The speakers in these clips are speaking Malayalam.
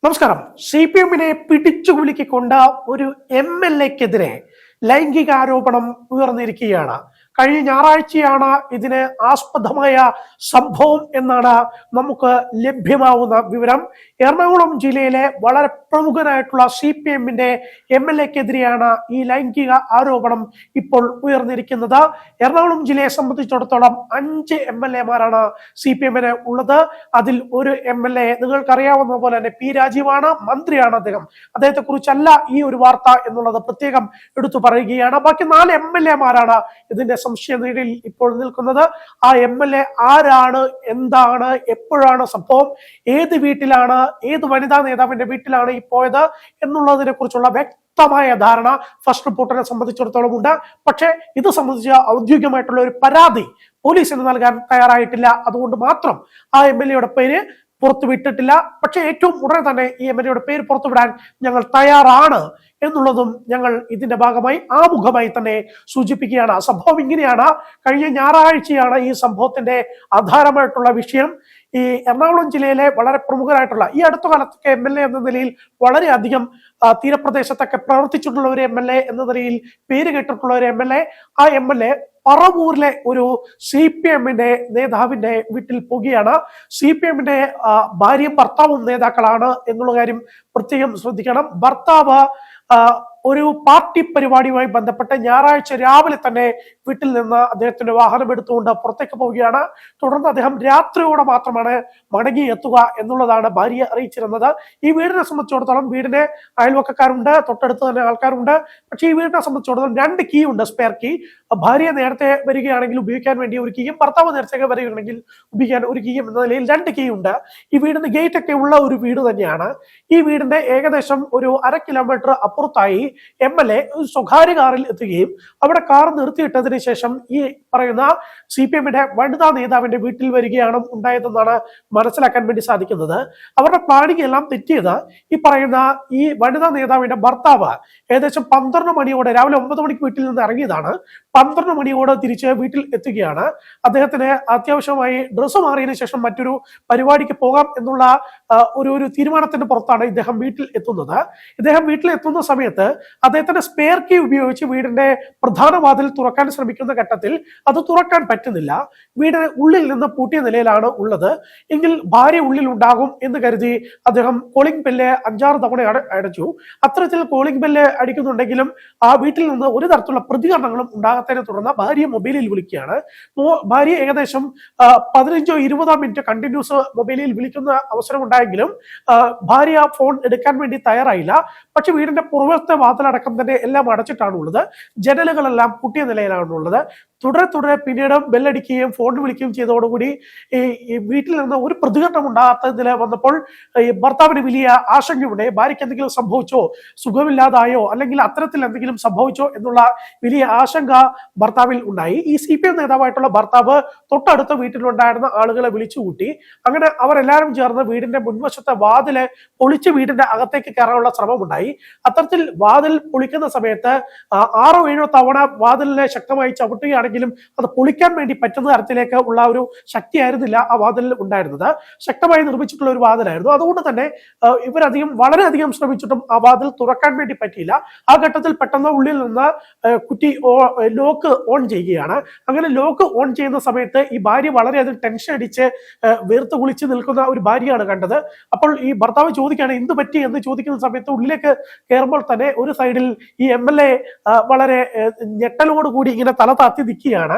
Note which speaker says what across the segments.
Speaker 1: നമസ്കാരം. CPM-നെ പിടിച്ചുകുലുക്കിക്കൊണ്ട് ഒരു MLA-ക്കെതിരെ ലൈംഗിക ആരോപണം ഉയർന്നിരിക്കുകയാണ്. കഴിഞ്ഞ ഞായറാഴ്ചയാണ് ഇതിന് ആസ്പദമായ സംഭവം എന്നാണ് നമുക്ക് ലഭ്യമാവുന്ന വിവരം. എറണാകുളം ജില്ലയിലെ വളരെ പ്രമുഖനായിട്ടുള്ള CPM-ന്റെ MLA-ക്കെതിരെയാണ് ഈ ലൈംഗിക ആരോപണം ഇപ്പോൾ ഉയർന്നിരിക്കുന്നത്. എറണാകുളം ജില്ലയെ സംബന്ധിച്ചിടത്തോളം 5 MLA-മാരാണ് CPM-ന് ഉള്ളത്. അതിൽ ഒരു MLA നിങ്ങൾക്കറിയാവുന്ന പോലെ തന്നെ P. രാജീവാണ്, മന്ത്രിയാണ് അദ്ദേഹം. അദ്ദേഹത്തെ കുറിച്ചല്ല ഈ ഒരു വാർത്ത എന്നുള്ളത് പ്രത്യേകം എടുത്തു പറയുകയാണ്. ബാക്കി 4 MLA-മാരാണ് ഇതിന്റെ സംശയനിഴലിൽ ഇപ്പോൾ നിൽക്കുന്നത്. ആ MLA ആരാണ്, എന്താണ്, എപ്പോഴാണ് സംഭവം, ഏത് വീട്ടിലാണ്, ഏത് വനിതാ നേതാവിന്റെ വീട്ടിലാണ് ഈ പോയത് എന്നുള്ളതിനെ കുറിച്ചുള്ള വ്യക്തമായ ധാരണ ഫസ്റ്റ് റിപ്പോർട്ടിനെ സംബന്ധിച്ചിടത്തോളം ഉണ്ട്. പക്ഷേ ഇത് സംബന്ധിച്ച് ഔദ്യോഗികമായിട്ടുള്ള ഒരു പരാതി പോലീസിന് നൽകാൻ തയ്യാറായിട്ടില്ല. അതുകൊണ്ട് മാത്രം ആ MLA-യുടെ പേര് പുറത്തുവിട്ടിട്ടില്ല. പക്ഷെ ഏറ്റവും ഉടനെ തന്നെ ഈ MLA-യുടെ പേര് പുറത്തുവിടാൻ ഞങ്ങൾ തയ്യാറാണ് എന്നുള്ളതും ഞങ്ങൾ ഇതിന്റെ ഭാഗമായി ആമുഖമായി തന്നെ സൂചിപ്പിക്കുകയാണ്. സംഭവം ഇങ്ങനെയാണ്. കഴിഞ്ഞ ഞായറാഴ്ചയാണ് ഈ സംഭവത്തിന്റെ ആധാരമായിട്ടുള്ള വിഷയം. ഈ എറണാകുളം ജില്ലയിലെ വളരെ പ്രമുഖരായിട്ടുള്ള ഈ അടുത്ത കാലത്തൊക്കെ MLA എന്ന നിലയിൽ വളരെയധികം തീരപ്രദേശത്തൊക്കെ പ്രവർത്തിച്ചിട്ടുള്ള ഒരു MLA എന്ന നിലയിൽ പേര് കേട്ടിട്ടുള്ള ഒരു MLA, ആ MLA പറവൂരിലെ ഒരു CPM-ന്റെ നേതാവിന്റെ വീട്ടിൽ പോകുകയാണ്. CPM-ന്റെ ഭാര്യയും ഭർത്താവും നേതാക്കളാണ് എന്നുള്ള കാര്യം പ്രത്യേകം ശ്രദ്ധിക്കണം. ഭർത്താവ് ഒരു പാർട്ടി പരിപാടിയുമായി ബന്ധപ്പെട്ട് ഞായറാഴ്ച രാവിലെ തന്നെ വീട്ടിൽ നിന്ന് അദ്ദേഹത്തിന്റെ വാഹനം എടുത്തുകൊണ്ട് പുറത്തേക്ക് പോവുകയാണ്. തുടർന്ന് അദ്ദേഹം രാത്രിയോടെ മാത്രമാണ് മടങ്ങി എത്തുക എന്നുള്ളതാണ് ഭാര്യ അറിയിച്ചിരുന്നത്. ഈ വീടിനെ സംബന്ധിച്ചിടത്തോളം വീടിന് അയൽവക്കക്കാരുണ്ട്, തൊട്ടടുത്ത് തന്നെ ആൾക്കാരുണ്ട്. പക്ഷേ ഈ വീടിനെ സംബന്ധിച്ചിടത്തോളം 2 കീ ഉണ്ട്, സ്പെയർ കീ. ഭാര്യ നേരത്തെ വരികയാണെങ്കിൽ ഉപയോഗിക്കാൻ വേണ്ടി ഒരു കീയും, ഭർത്താവ് നേരത്തെ വരികയാണെങ്കിൽ ഉപയോഗിക്കാൻ ഒരു കീയും എന്ന നിലയിൽ 2 കീ ഉണ്ട്. ഈ വീടിന് ഗേറ്റ് ഒക്കെ ഉള്ള ഒരു വീട് തന്നെയാണ്. ഈ വീടിന്റെ ഏകദേശം ഒരു 1/2 കിലോമീറ്റർ അപ്പുറത്തായി MLA ഒരു സ്വകാര്യ കാറിൽ എത്തുകയും അവിടെ കാർ നിർത്തിയിട്ടതിന് ശേഷം ഈ പറയുന്ന CPM-ന്റെ വനിതാ നേതാവിന്റെ വീട്ടിൽ വരികയാണ് ഉണ്ടായതെന്നാണ് മനസ്സിലാക്കാൻ വേണ്ടി സാധിക്കുന്നത്. അവരുടെ പ്ലാനിങ് എല്ലാം തെറ്റിയത് ഈ പറയുന്ന ഈ വനിതാ നേതാവിന്റെ ഭർത്താവ് ഏകദേശം 12 മണിയോടെ, രാവിലെ 9 മണിക്ക് വീട്ടിൽ നിന്ന് ഇറങ്ങിയതാണ്, 12 മണിയോടെ തിരിച്ച് വീട്ടിൽ എത്തുകയാണ്. അദ്ദേഹത്തിന് അത്യാവശ്യമായി ഡ്രസ്സ് മാറിയതിനു ശേഷം മറ്റൊരു പരിപാടിക്ക് പോകാം എന്നുള്ള ഒരു തീരുമാനത്തിന്റെ പുറത്താണ് ഇദ്ദേഹം വീട്ടിൽ എത്തുന്നത്. ഇദ്ദേഹം വീട്ടിൽ എത്തുന്ന സമയത്ത് അദ്ദേഹത്തിന്റെ സ്പെയർ കീ ഉപയോഗിച്ച് വീടിന്റെ പ്രധാന വാതിൽ തുറക്കാൻ ശ്രമിക്കുന്ന ഘട്ടത്തിൽ അത് തുറക്കാൻ പറ്റുന്നില്ല. വീട് ഉള്ളിൽ നിന്ന് പൂട്ടിയ നിലയിലാണ് ഉള്ളത്. എങ്കിൽ ഭാര്യ ഉള്ളിൽ ഉണ്ടാകും എന്ന് കരുതി അദ്ദേഹം കോളിംഗ് ബെല്ല് 5-6 തവണ അടച്ചു. അത്തരത്തിൽ കോളിംഗ് ബെല്ല് അടിക്കുന്നുണ്ടെങ്കിലും ആ വീട്ടിൽ നിന്ന് ഒരു തരത്തിലുള്ള പ്രതികരണങ്ങളും ഉണ്ടാകാത്തതിനെ തുടർന്ന് ഭാര്യ മൊബൈലിൽ വിളിക്കുകയാണ്. ഭാര്യ ഏകദേശം 15-20 മിനിറ്റ് കണ്ടിന്യൂസ് മൊബൈലിൽ വിളിക്കുന്ന അവസരം ഉണ്ടായെങ്കിലും ഭാര്യ ഫോൺ എടുക്കാൻ വേണ്ടി തയ്യാറായില്ല. പക്ഷെ വീടിന്റെ പുറത്തെ വാതിലടക്കം തന്നെ എല്ലാം അടച്ചിട്ടാണ് ഉള്ളത്. ജനലുകളെല്ലാം പൂട്ടിയ നിലയിലാണുള്ളത്. തുടരെ പിന്നീട് ബെല്ലടിക്കുകയും ഫോൺ വിളിക്കുകയും ചെയ്തതോടുകൂടി ഈ വീട്ടിൽ നിന്ന് ഒരു പ്രതികരണം ഉണ്ടാകാത്തതിൽ വന്നപ്പോൾ ഈ ഭർത്താവിന് വലിയ ആശങ്കയുണ്ടായി. ഭാര്യയ്ക്ക് എന്തെങ്കിലും സംഭവിച്ചോ, സുഖമില്ലാതായോ, അല്ലെങ്കിൽ അത്തരത്തിൽ എന്തെങ്കിലും സംഭവിച്ചോ എന്നുള്ള വലിയ ആശങ്ക ഭർത്താവിൽ ഉണ്ടായി. ഈ CPM നേതാവായിട്ടുള്ള ഭർത്താവ് തൊട്ടടുത്ത വീട്ടിലുണ്ടായിരുന്ന ആളുകളെ വിളിച്ചുകൂട്ടി. അങ്ങനെ അവരെല്ലാവരും ചേർന്ന് വീടിന്റെ മുൻവശത്തെ വാതില് പൊളിച്ച് വീടിന്റെ അകത്തേക്ക് കയറാനുള്ള ശ്രമമുണ്ടായി. അത്തരത്തിൽ വാതിൽ പൊളിക്കുന്ന സമയത്ത് 6-7 തവണ വാതിലിനെ ശക്തമായി ചവിട്ടുകയാണെങ്കിലും അത് പൊളിക്കാൻ വേണ്ടി പറ്റുന്ന തരത്തിലേക്ക് ഉള്ള ഒരു ശക്തിയായിരുന്നില്ല ആ വാതിലിൽ ഉണ്ടായിരുന്നത്. ശക്തമായി നിർമ്മിച്ചിട്ടുള്ള ഒരു വാതിലായിരുന്നു. അതുകൊണ്ട് തന്നെ വളരെയധികം ശ്രമിച്ചിട്ടും ആ വാതിൽ തുറക്കാൻ വേണ്ടി പറ്റിയില്ല. ആ ഘട്ടത്തിൽ പെട്ടെന്ന് ഉള്ളിൽ നിന്ന് കുറ്റി ലോക്ക് ഓൺ ചെയ്യുകയാണ്. അങ്ങനെ ലോക്ക് ഓൺ ചെയ്യുന്ന സമയത്ത് ഈ ഭാര്യ വളരെയധികം ടെൻഷൻ അടിച്ച് വീർത്ത് കുളിച്ച് നിൽക്കുന്ന ഒരു ഭാര്യയാണ് കണ്ടത്. അപ്പോൾ ഈ ഭർത്താവ് ചോദിക്കുകയാണ് എന്ത് പറ്റി എന്ന് ചോദിക്കുന്ന സമയത്ത് ഉള്ളിലേക്ക് കയറുമ്പോൾ തന്നെ ഒരു സൈഡിൽ ഈ MLA വളരെ ഞെട്ടലോടുകൂടി ഇങ്ങനെ തല താത്തി നിൽക്കുകയാണ്.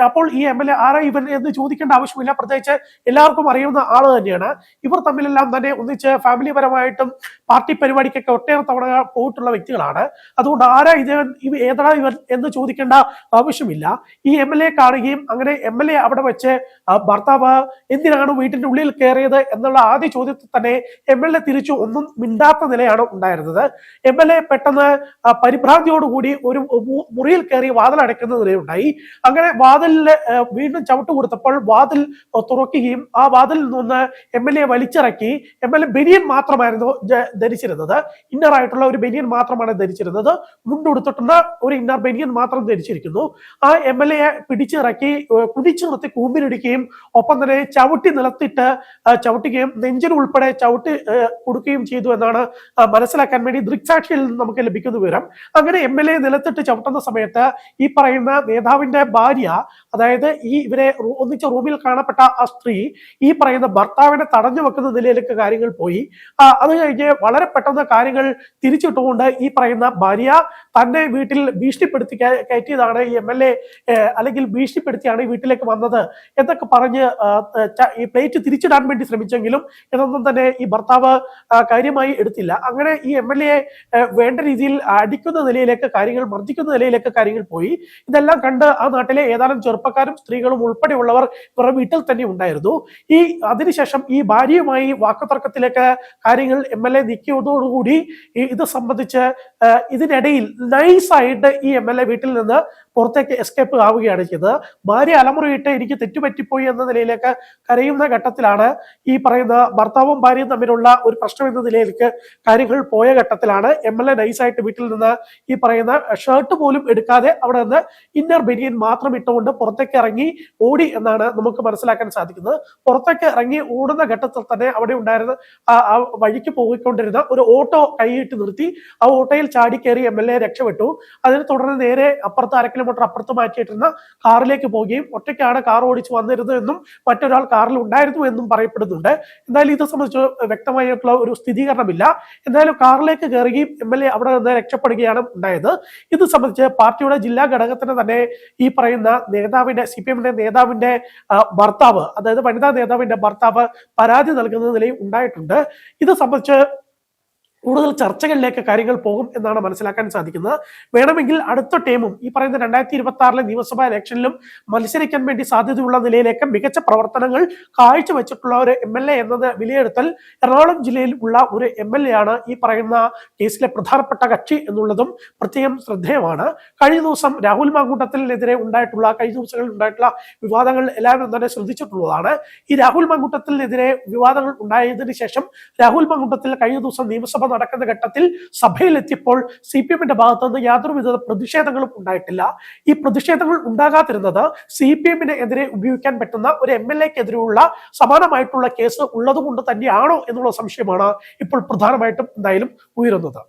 Speaker 1: അപ്പോൾ ഈ MLA ആരാ ഇവൻ എന്ന് ചോദിക്കേണ്ട ആവശ്യമില്ല, പ്രത്യേകിച്ച് എല്ലാവർക്കും അറിയുന്ന ആള് തന്നെയാണ്. ഇവർ തമ്മിലെല്ലാം തന്നെ ഒന്നിച്ച് ഫാമിലി പരമായിട്ടും പാർട്ടി പരിപാടിക്കൊക്കെ ഒട്ടേറെ തവണ പോയിട്ടുള്ള വ്യക്തികളാണ്. അതുകൊണ്ട് ആരാ ഏതാ ഇവൻ എന്ന് ചോദിക്കേണ്ട ആവശ്യമില്ല. ഈ MLA കാണുകയും അങ്ങനെ MLA അവിടെ വെച്ച് ഭർത്താവ് എന്തിനാണ് വീട്ടിന്റെ ഉള്ളിൽ കയറിയത് എന്നുള്ള ആദ്യ ചോദ്യത്തിൽ തന്നെ MLA തിരിച്ചു ഒന്നും മിണ്ടാത്ത നിലയാണ് ഉണ്ടായിരുന്നത്. MLA പെട്ടെന്ന് പരിഭ്രാന്തിയോടുകൂടി ഒരു മുറിയിൽ കയറി വാതിലടയ്ക്കുന്ന നിലയുണ്ടായി. ഉണ്ടായി. അങ്ങനെ വാതിലിൽ വീണ്ടും ചവിട്ട് കൊടുത്തപ്പോൾ വാതിൽ തുറക്കുകയും ആ വാതിലിൽ നിന്ന് MLA വലിച്ചിറക്കി. MLA ബനിയൻ മാത്രമായിരുന്നു ധരിച്ചിരുന്നത്, ഇന്നർ ആയിട്ടുള്ള ഒരു ബനിയൻ മാത്രമാണ് ധരിച്ചിരുന്നത്. മുണ്ടുടുത്തിട്ടുള്ള ഒരു ഇന്നർ ബനിയൻ മാത്രം ധരിച്ചിരിക്കുന്നു. ആ MLA പിടിച്ചിറക്കി കുടിച്ചു നിർത്തി കൂമ്പിലിടിക്കുകയും ഒപ്പം തന്നെ ചവിട്ടി നിലത്തിട്ട് ചവിട്ടുകയും നെഞ്ചിന് ഉൾപ്പെടെ ചവിട്ടി കൊടുക്കുകയും ചെയ്തു എന്നാണ് മനസ്സിലാക്കാൻ വേണ്ടി ദൃക്സാക്ഷിയിൽ നിന്ന് നമുക്ക് ലഭിക്കുന്ന വിവരം. അങ്ങനെ MLA നിലത്തിട്ട് ചവിട്ടുന്ന സമയത്ത് ഈ പറയുന്ന നേതാവിന്റെ ഭാര്യ, അതായത് ഇവരെ ഒന്നിച്ച റൂമിൽ കാണപ്പെട്ട ആ സ്ത്രീ ഈ പറയുന്ന ഭർത്താവിനെ തടഞ്ഞു വെക്കുന്ന നിലയിലേക്ക് കാര്യങ്ങൾ പോയി. അത് കഴിഞ്ഞ് വളരെ പെട്ടെന്ന് കാര്യങ്ങൾ തിരിച്ചിട്ടുകൊണ്ട് ഈ പറയുന്ന ഭാര്യ തന്നെ വീട്ടിൽ ഭീഷണിപ്പെടുത്തി കയറ്റിയതാണ് ഈ MLA, അല്ലെങ്കിൽ ഭീഷണിപ്പെടുത്തിയാണ് ഈ വീട്ടിലേക്ക് വന്നത് എന്നൊക്കെ പറഞ്ഞ് ഈ പ്ലേറ്റ് തിരിച്ചിടാൻ വേണ്ടി ശ്രമിച്ചെങ്കിലും ഇതൊന്നും തന്നെ ഈ ഭർത്താവ് കാര്യമായി എടുത്തില്ല. അങ്ങനെ ഈ MLA വേണ്ട രീതിയിൽ അടിക്കുന്ന നിലയിലേക്ക് കാര്യങ്ങൾ, മർദ്ദിക്കുന്ന നിലയിലേക്ക് കാര്യങ്ങൾ പോയി. ഇതെല്ലാം കണ്ട് ആ നാട്ടിലെ ഏതാനും ചെറുപ്പക്കാരും സ്ത്രീകളും ഉൾപ്പെടെയുള്ളവർ ഇവരുടെ വീട്ടിൽ തന്നെ ഉണ്ടായിരുന്നു. അതിനുശേഷം ഈ ഭാര്യയുമായി വാക്കുതർക്കത്തിലേക്ക് കാര്യങ്ങൾ MLA നീക്കിയതോടുകൂടി ഇത് സംബന്ധിച്ച് ഇതിനിടയിൽ നൈസായിട്ട് ഈ MLA വീട്ടിൽ നിന്ന് പുറത്തേക്ക് എസ്കേപ്പ് ആവുകയാണ് ചെയ്തത്. ഭാര്യ അലമുറയിട്ട് എനിക്ക് തെറ്റുപറ്റിപ്പോയി എന്ന നിലയിലേക്ക് കരയുന്ന ഘട്ടത്തിലാണ് ഈ പറയുന്ന ഭർത്താവും ഭാര്യയും തമ്മിലുള്ള ഒരു പ്രശ്നം എന്ന നിലയിലേക്ക് കാര്യങ്ങൾ പോയ ഘട്ടത്തിലാണ് MLA നൈസായിട്ട് വീട്ടിൽ നിന്ന് ഈ പറയുന്ന ഷർട്ട് പോലും എടുക്കാതെ അവിടെ നിന്ന് ഇന്നർ ബനിയൻ മാത്രം ഇട്ടുകൊണ്ട് പുറത്തേക്ക് ഇറങ്ങി ഓടി എന്നാണ് നമുക്ക് മനസ്സിലാക്കാൻ സാധിക്കുന്നത്. പുറത്തേക്ക് ഇറങ്ങി ഓടുന്ന ഘട്ടത്തിൽ തന്നെ അവിടെ ഉണ്ടായിരുന്ന ആ വഴിക്ക് പോയിക്കൊണ്ടിരുന്ന ഒരു ഓട്ടോ കൈയിട്ട് നിർത്തി. ആ ഓട്ടോയിൽ ചാടി കയറി MLA രക്ഷപ്പെട്ടു. അതിനെ തുടർന്ന് നേരെ അപ്പുറത്ത് 1/2 കിലോമീറ്റർ അപ്പുറത്ത് മാറ്റിയിട്ടിരുന്ന കാറിലേക്ക് പോവുകയും ഒറ്റയ്ക്കാണ് കാർ ഓടിച്ചു വന്നിരുന്നതെന്നും മറ്റൊരാൾ കാറിൽ ഉണ്ടായിരുന്നു എന്നും പറയപ്പെടുന്നുണ്ട്. എന്തായാലും ഇത് സംബന്ധിച്ച് വ്യക്തമായിട്ടുള്ള ഒരു സ്ഥിരീകരണമില്ല. എന്തായാലും കാറിലേക്ക് കയറുകയും MLA അവിടെ നിന്ന് രക്ഷപ്പെടുകയാണ് ഉണ്ടായത്. ഇത് സംബന്ധിച്ച് പാർട്ടിയുടെ ജില്ലാ ഘടകത്തിന് തന്നെ ഈ പറയുന്ന നേതാവിന്റെ, CPM നേതാവിന്റെ ഭർത്താവ്, അതായത് വനിതാ നേതാവിന്റെ ഭർത്താവ് പരാതി നൽകുന്ന നിലയിൽ ഉണ്ടായിട്ടുണ്ട്. ഇത് സംബന്ധിച്ച് കൂടുതൽ ചർച്ചകളിലേക്ക് കാര്യങ്ങൾ പോകും എന്നാണ് മനസ്സിലാക്കാൻ സാധിക്കുന്നത്. വേണമെങ്കിൽ അടുത്ത ടൈമും ഈ പറയുന്ന 2026 നിയമസഭാ ഇലക്ഷനിലും മത്സരിക്കാൻ വേണ്ടി സാധ്യതയുള്ള നിലയിലേക്ക് മികച്ച പ്രവർത്തനങ്ങൾ കാഴ്ചവെച്ചിട്ടുള്ള ഒരു MLA എന്നത് വിലയിരുത്തൽ എറണാകുളം ജില്ലയിൽ ഉള്ള ഒരു MLA ആണ് ഈ പറയുന്ന കേസിലെ പ്രധാനപ്പെട്ട കക്ഷി എന്നുള്ളതും പ്രത്യേകം ശ്രദ്ധേയമാണ്. കഴിഞ്ഞ ദിവസം രാഹുൽ മാങ്കൂട്ടത്തിനെതിരെ കഴിഞ്ഞ ദിവസങ്ങളിൽ ഉണ്ടായിട്ടുള്ള വിവാദങ്ങൾ എല്ലാവരും തന്നെ ശ്രദ്ധിച്ചിട്ടുള്ളതാണ്. ഈ രാഹുൽ മാങ്കൂട്ടത്തിനെതിരെ വിവാദങ്ങൾ ഉണ്ടായതിനു ശേഷം രാഹുൽ മാങ്കൂട്ടത്തിൽ കഴിഞ്ഞ ദിവസം നിയമസഭ നടക്കുന്ന ഘട്ടത്തിൽ സഭയിലെത്തിയപ്പോൾ CPM ഭാഗത്തുനിന്ന് യാതൊരുവിധ പ്രതിഷേധങ്ങളും ഉണ്ടായിട്ടില്ല. ഈ പ്രതിഷേധങ്ങൾ ഉണ്ടാകാതിരുന്നത് CPM എതിരെ ഉപയോഗിക്കാൻ പറ്റുന്ന ഒരു MLA-ക്കെതിരെയുള്ള സമാനമായിട്ടുള്ള കേസ് ഉള്ളതുകൊണ്ട് തന്നെയാണോ എന്നുള്ള സംശയമാണ് ഇപ്പോൾ പ്രധാനമായിട്ടും എന്തായാലും ഉയരുന്നത്.